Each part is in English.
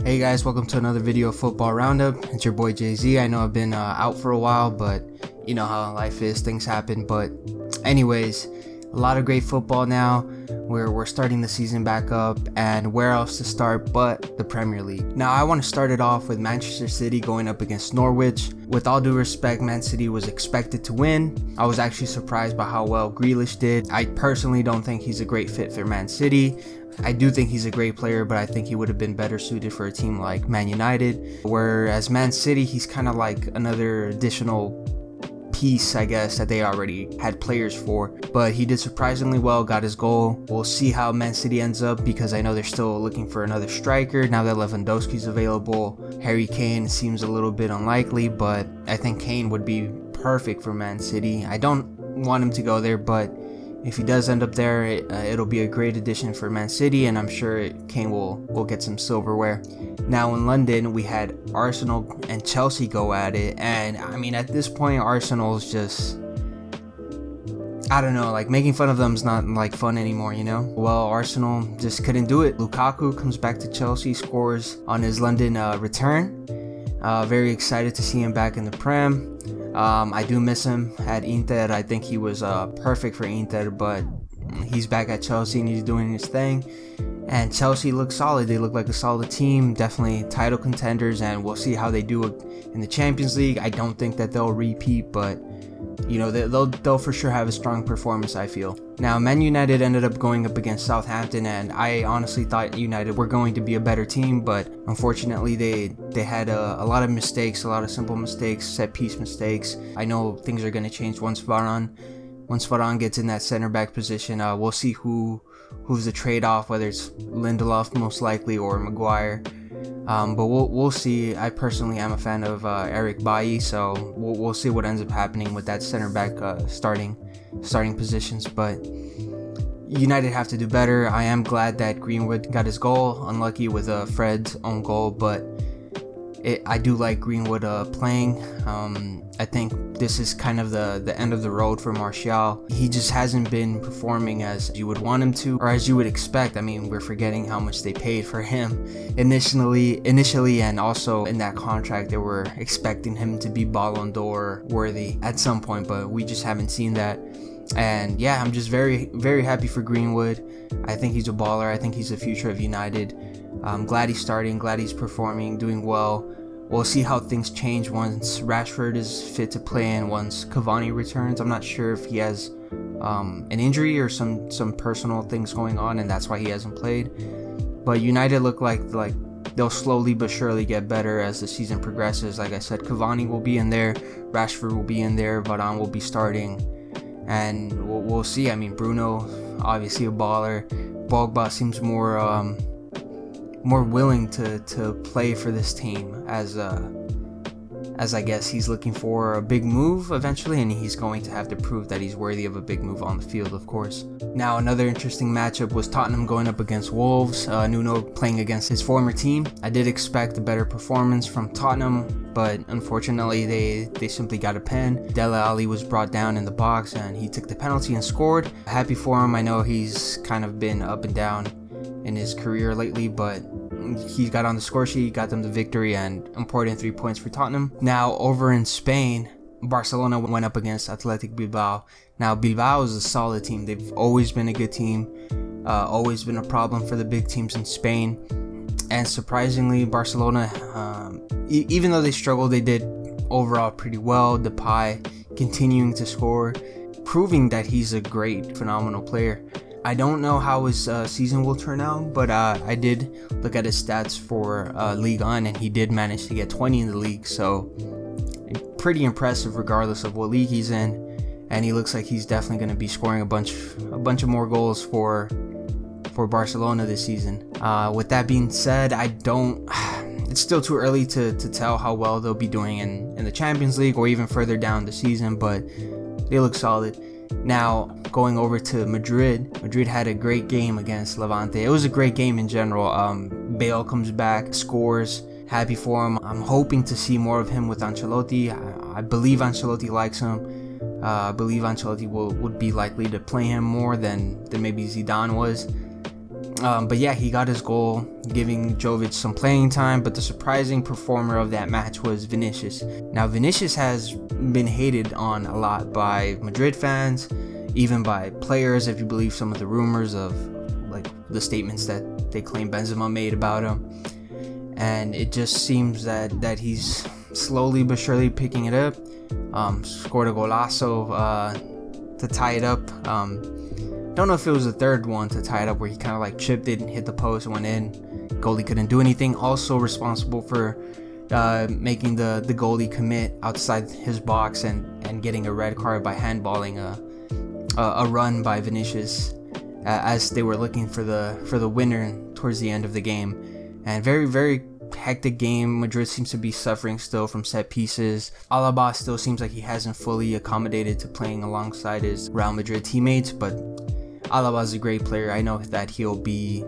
Hey guys, welcome to another video of Football Roundup. It's your boy Jay-Z. I know I've been out for a while, but you know how life is, things happen. But anyways, a lot of great football now. We're starting the season back up, and where else to start but the Premier League. Now I want to start it off with Manchester City going up against Norwich. With all due respect, Man City was expected to win. I was actually surprised by how well Grealish did. I personally don't think he's a great fit for Man City. I do think he's a great player, but I think he would have been better suited for a team like Man United. Whereas Man City, he's kind of like another additional piece, I guess, that they already had players for. But he did surprisingly well, got his goal. We'll see how Man City ends up, because I know they're still looking for another striker now that Lewandowski's available. Harry Kane seems a little bit unlikely, but I think Kane would be perfect for Man City. I don't want him to go there, but if he does end up there, it'll be a great addition for Man City, and I'm sure Kane will get some silverware. Now in London, we had Arsenal and Chelsea go at it, and I mean, at this point, Arsenal's just, I don't know, like making fun of them is not like fun anymore, you know? Well, Arsenal just couldn't do it. Lukaku comes back to Chelsea, scores on his London return. Very excited to see him back in the Prem. I do miss him at Inter. I think he was perfect for Inter, but he's back at Chelsea and he's doing his thing. And Chelsea looks solid. They look like a solid team, definitely title contenders, and we'll see how they do in the Champions League. I don't think that they'll repeat, but you know, they'll for sure have a strong performance, I feel. Now, Man United ended up going up against Southampton, and I honestly thought United were going to be a better team, but unfortunately they had a lot of mistakes, a lot of simple mistakes, set piece mistakes. I know things are going to change once Varane gets in that center back position. We'll see who's the trade-off, whether it's Lindelof most likely or Maguire. But we'll see. I personally am a fan of Eric Bailly, so we'll see what ends up happening with that center back starting positions. But United have to do better. I am glad that Greenwood got his goal. Unlucky with Fred's own goal, but I do like Greenwood playing. I think this is kind of the end of the road for Martial. He just hasn't been performing as you would want him to, or as you would expect. I mean, we're forgetting how much they paid for him initially, and also in that contract they were expecting him to be Ballon d'Or worthy at some point, but we just haven't seen that. And yeah, I'm just very, very happy for Greenwood. I think he's a baller. I think he's the future of United. I'm glad he's starting, glad he's performing, doing well. We'll see how things change once Rashford is fit to play and once Cavani returns. I'm not sure if he has an injury or some personal things going on, and that's why he hasn't played. But United look like they'll slowly but surely get better as the season progresses. Like I said, Cavani will be in there, Rashford will be in there, Varane will be starting, and we'll see. I mean, Bruno, obviously a baller. Pogba seems more willing to play for this team, as I guess he's looking for a big move eventually, and he's going to have to prove that he's worthy of a big move on the field, of course. Now, another interesting matchup was Tottenham going up against Wolves. Nuno playing against his former team. I did expect a better performance from Tottenham, but unfortunately they simply got a pen. Dele Alli was brought down in the box and he took the penalty and scored. Happy for him. I know he's kind of been up and down in his career lately, but he got on the score sheet, got them the victory, and important 3 points for Tottenham. Now over in Spain, Barcelona went up against Athletic Bilbao. Now Bilbao is a solid team. They've always been a good team, always been a problem for the big teams in Spain. And surprisingly, Barcelona, even though they struggled, they did overall pretty well. Depay continuing to score, proving that he's a great, phenomenal player. I don't know how his season will turn out, but I did look at his stats for Ligue 1, and he did manage to get 20 in the league, so pretty impressive regardless of what league he's in. And he looks like he's definitely going to be scoring a bunch of more goals for Barcelona this season. With that being said, it's still too early to tell how well they'll be doing in the Champions League or even further down the season, but they look solid. Now, going over to Madrid. Madrid had a great game against Levante. It was a great game in general. Bale comes back, scores. Happy for him. I'm hoping to see more of him with Ancelotti. I believe Ancelotti likes him. I believe Ancelotti would be likely to play him more than maybe Zidane was. But yeah, he got his goal, giving Jovic some playing time, but the surprising performer of that match was Vinicius. Now, Vinicius has been hated on a lot by Madrid fans, even by players, if you believe some of the rumors of like the statements that they claim Benzema made about him. And it just seems that he's slowly but surely picking it up. Scored a golazo to tie it up. Don't know if it was the third one to tie it up, where he kind of like chipped it and hit the post and went in. Goalie couldn't do anything. Also responsible for making the goalie commit outside his box and getting a red card by handballing a run by Vinicius as they were looking for the winner towards the end of the game. And very, very hectic game. Madrid seems to be suffering still from set pieces. Alaba still seems like he hasn't fully accommodated to playing alongside his Real Madrid teammates, but Alaba is a great player. I know that he'll be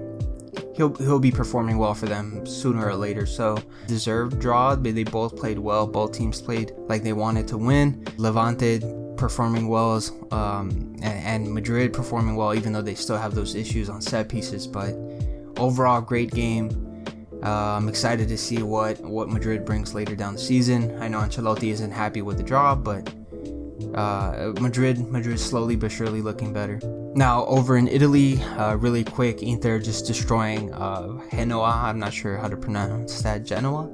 performing well for them sooner or later. So deserved draw. They both played well. Both teams played like they wanted to win. Levante performing well and Madrid performing well, even though they still have those issues on set pieces. But overall, great game. I'm excited to see what Madrid brings later down the season. I know Ancelotti isn't happy with the draw, but Madrid slowly but surely looking better. Now over in Italy, really quick, Inter just destroying Genoa. I'm not sure how to pronounce that. Genoa.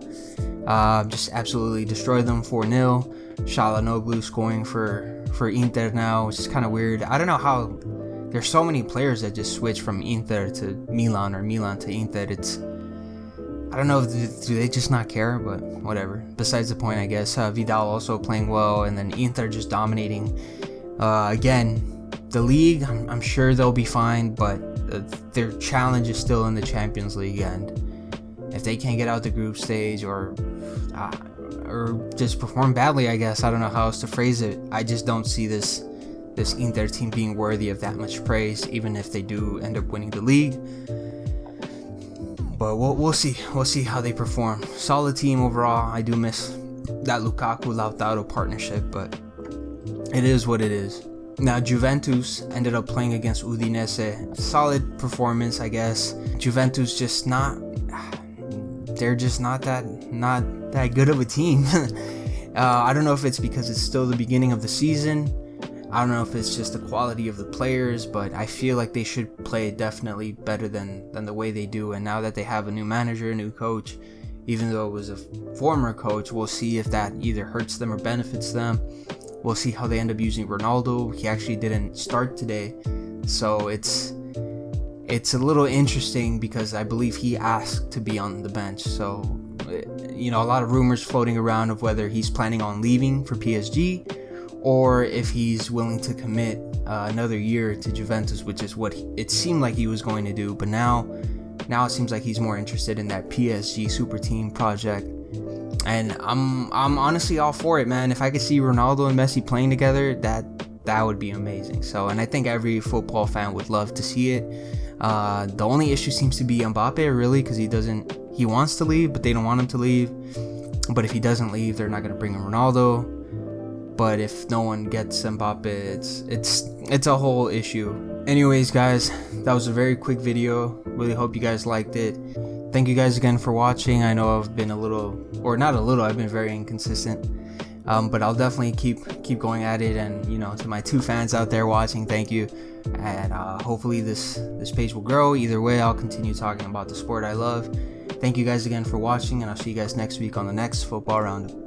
Just absolutely destroyed them 4-0. Çalhanoğlu scoring for Inter now, which is kind of weird. I don't know how there's so many players that just switch from Inter to Milan or Milan to Inter. I don't know if do they just not care, but whatever. Besides the point, I guess. Vidal also playing well, and then Inter just dominating. Again, the league, I'm sure they'll be fine, but their challenge is still in the Champions League, and if they can't get out the group stage or just perform badly, I guess, I don't know how else to phrase it. I just don't see this Inter team being worthy of that much praise, even if they do end up winning the league. But we'll see. We'll see how they perform. Solid team overall. I do miss that Lukaku-Lautaro partnership, but it is what it is. Now, Juventus ended up playing against Udinese. Solid performance, I guess. Juventus just they're just not that good of a team. I don't know if it's because it's still the beginning of the season. I don't know if it's just the quality of the players, but I feel like they should play definitely better than the way they do. And now that they have a new manager, a new coach, even though it was a former coach, we'll see if that either hurts them or benefits them. We'll see how they end up using Ronaldo. He actually didn't start today, so it's a little interesting because I believe he asked to be on the bench. So, a lot of rumors floating around of whether he's planning on leaving for PSG, or if he's willing to commit another year to Juventus, which is what it seemed like he was going to do. But now it seems like he's more interested in that PSG super team project. And I'm honestly all for it, man. If I could see Ronaldo and Messi playing together, that would be amazing. So, and I think every football fan would love to see it. The only issue seems to be Mbappe, really, because he wants to leave, but they don't want him to leave. But if he doesn't leave, they're not going to bring in Ronaldo. But if no one gets Mbappe, it's a whole issue. Anyways, guys, that was a very quick video. Really hope you guys liked it. Thank you guys again for watching. I know I've been I've been very inconsistent. But I'll definitely keep going at it. And to my 2 fans out there watching, thank you. And hopefully this page will grow. Either way, I'll continue talking about the sport I love. Thank you guys again for watching, and I'll see you guys next week on the next Football Roundup.